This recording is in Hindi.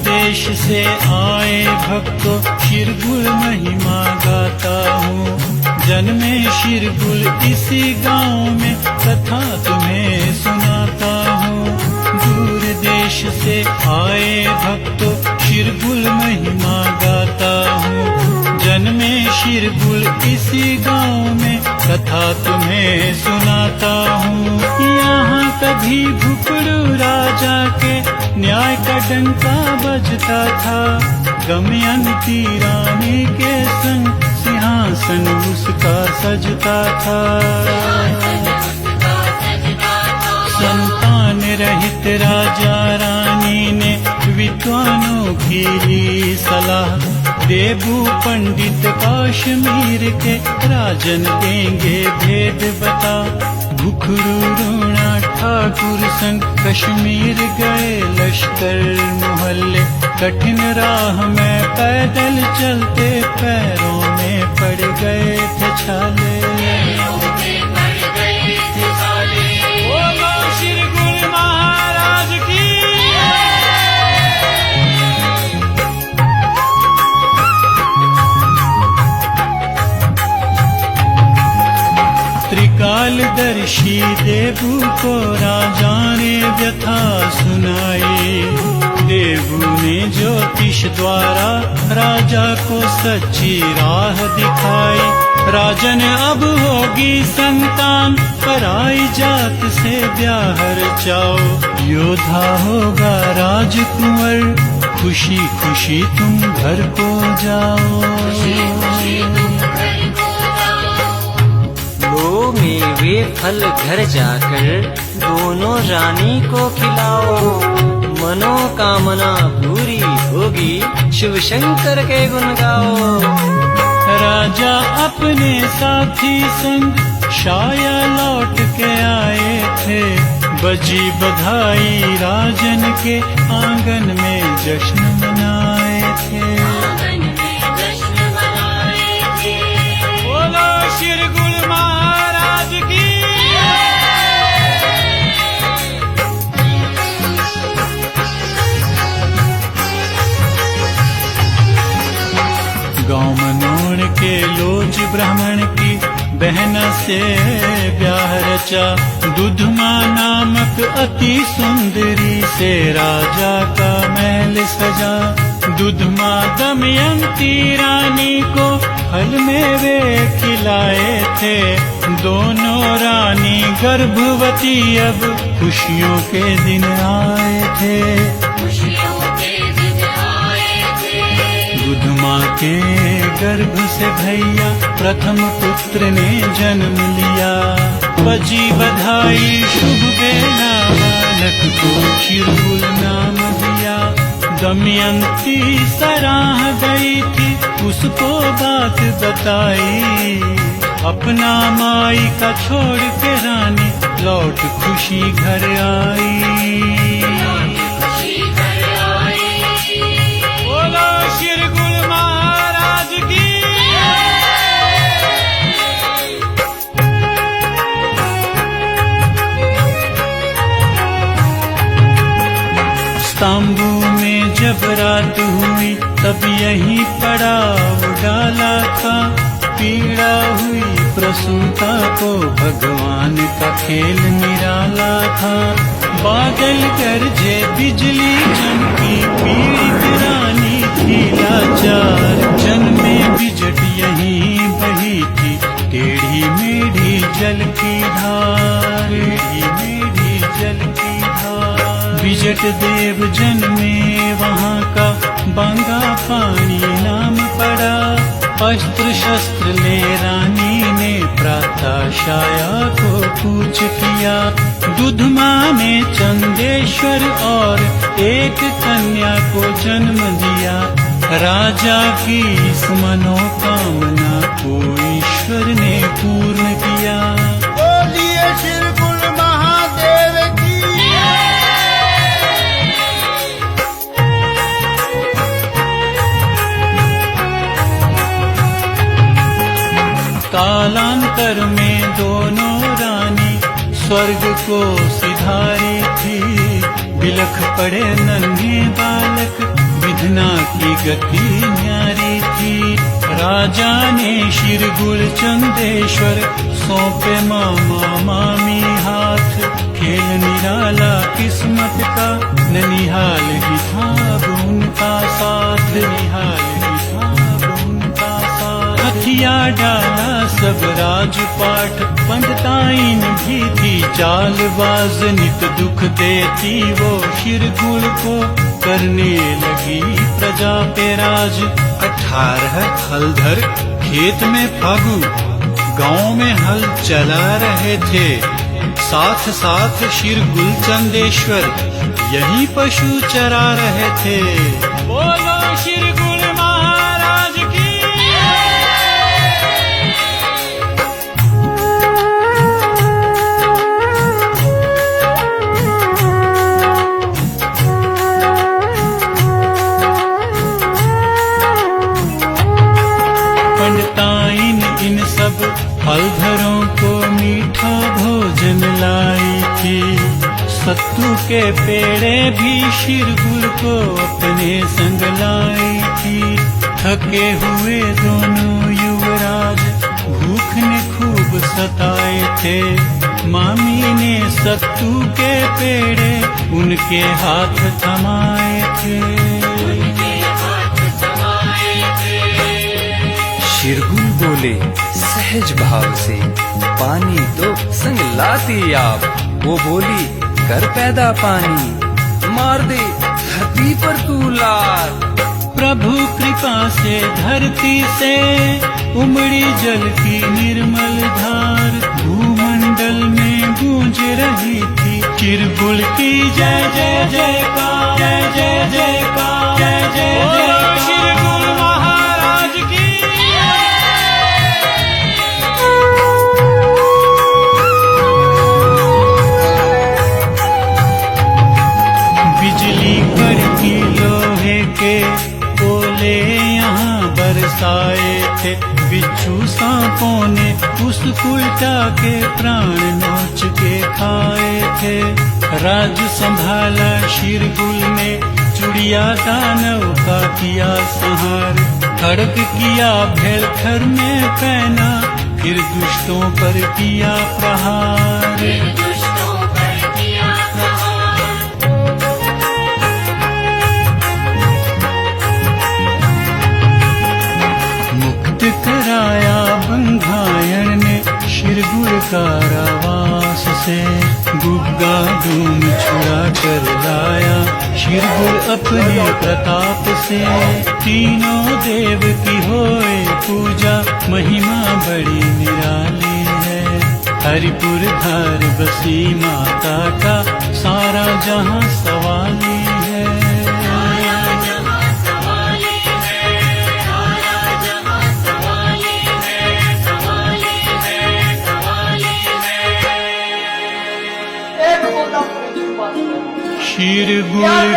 देश से आए भक्तों शिरगुल महिमा गाता हूँ। जन्मे शिरगुल इसी गांव में कथा तुम्हें सुनाता हूँ। दूर देश से आए भक्तों शिरगुल महिमा गाता हूँ। जन्मे शिरगुल इसी गांव में कथा तुम्हें सुनाता हूँ। यहाँ कभी भुपड़ू राजा के न्याय का डंका बजता था। दमयंती रानी के संग सिंहासन उसका सजता था। संतान रहित राजा रानी ने विद्वानों की ली सलाह। देबू पंडित कश्मीर के राजन देंगे भेद बता। भुखरू रोना ठाकुर संग कश्मीर गए लश्कर मोहल्ले। कठिन राह में पैदल चलते पैरों में पड़ गए थे छाले। बोलो शिरगुल महाराज की। त्रिकालदर्शी देवू को राजा ने व्यथा सुनाई। देवू ने ज्योतिष द्वारा राजा को सच्ची राह दिखाई। राजन अब होगी संतान पराई जात से ब्याह रचाओ। योद्धा होगा राजकुंवर खुशी खुशी तुम घर को जाओ। लो मेवे फल घर जाकर दोनों रानी को खिलाओ। मनोकामना पूरी होगी शिव शंकर के गुण गाओ। राजा अपने साथी संग शाया लौट के आए थे। बजी बधाई राजन के आंगन में जश्न मनाए थे। बोलो शिरगुल महाराज की। गांव मनोड़ के लोज ब्राह्मण की बहन से ब्याह रचा। दुधमा नामक अति सुंदरी से राजा का महल सजा। दुधमा दमयंती रानी को फल मेवे खिलाए थे। दोनों रानी गर्भवती अब खुशियों के दिन आए थे। दुधमा के गर्भ से भैया प्रथम पुत्र ने जन्म लिया। बजी बधाई शुभ बेला बालक को शिरगुल नाम दिया। दमयंती सराह गई थी उसको बात बताई। अपना माई का छोड़ के रानी लौट खुशी घर आई। बोलो शिरगुल महाराज की। तांबू में जब रात हुई तब यही पड़ाव डाला था। पीड़ा हुई प्रसूता को भगवान का खेल निराला था। बादल गरजे बिजली चमकी पीड़ित रानी थी लाचार। जन्मे बिजट यहीं बही थी टेढ़ी मेढ़ी जल की धार। मेढ़ी जल की धार। बिजट देव जन्मे वहाँ का बांगा पानी नाम पड़ा। अस्त्र शस्त्र ले रानी ने प्रातः शाया को पूछ किया। दुधमा ने चंदेश्वर और एक कन्या को जन्म दिया। राजा की इस मनोकामना को ईश्वर ने पूर्ण किया। बोलिए शिरगुल महादेव की। कालांतर में दोनों रानी स्वर्ग को सिधारी थी। बिलख पड़े नन्हे बालक गति न्यारी थी। राजा ने शिरगुल चंदेश्वर सौंपे मामा मामी हाथ। खेल निराला किस्मत का ननिहाल ही था उनका साथ, निहाल ही था उनका साथ। हथिया डाला सब राजपाट, पंडिताइन भी थी चालबाज। नित दुख देती वो शिरगुल को, करने लगी प्रजा पे राज। 18 हलधर खेत में फागु, गांव में हल चला रहे थे। साथ साथ शिरगुल चंदेश्वर यही पशु चरा रहे थे। बोलो शिरगुल महाराज की। पंडिताइन इन सब हलधरों को मीठा भोजन लाई थी। सत्तू के पेड़े भी शिरगुल को अपने संग लाई थी। थके हुए दोनों युवराज भूख ने खूब सताए थे। मामी ने सत्तू के पेड़े उनके हाथ थमाए थे। शिरगुल बोले सहज भाव से, पानी तो संग लाती आप। वो बोली कर पैदा पानी, मार दे धरती पर तू लार। प्रभु कृपा से धरती से उमड़ी जल की निर्मल धार। भूमंडल में गूंज रही थी शिरगुल की जय जय जयकार, जय जय जयकार, जय जय जय शिरगुल महाराज की। बिजली कड़की लोहे के कोले यहाँ बरसाए थे। बिच्छू सांपों ने उस उल्टा के प्राण नोच के खाए थे। राज संभाला शिरगुल ने, चुड़िया दानव का किया संहार। खड़क किया भेलखर में पहना, फिर दुष्टों पर किया प्रहार। कराया बंधायण ने शिरगुल कारावास से। गुग्गा धूम छुड़ा कर लाया शिरगुल अपने प्रताप से। तीनों देव की होए पूजा, महिमा बड़ी निराली है। हरिपुर धार बसी माता का, सारा जहां सवाली है। शिरगुल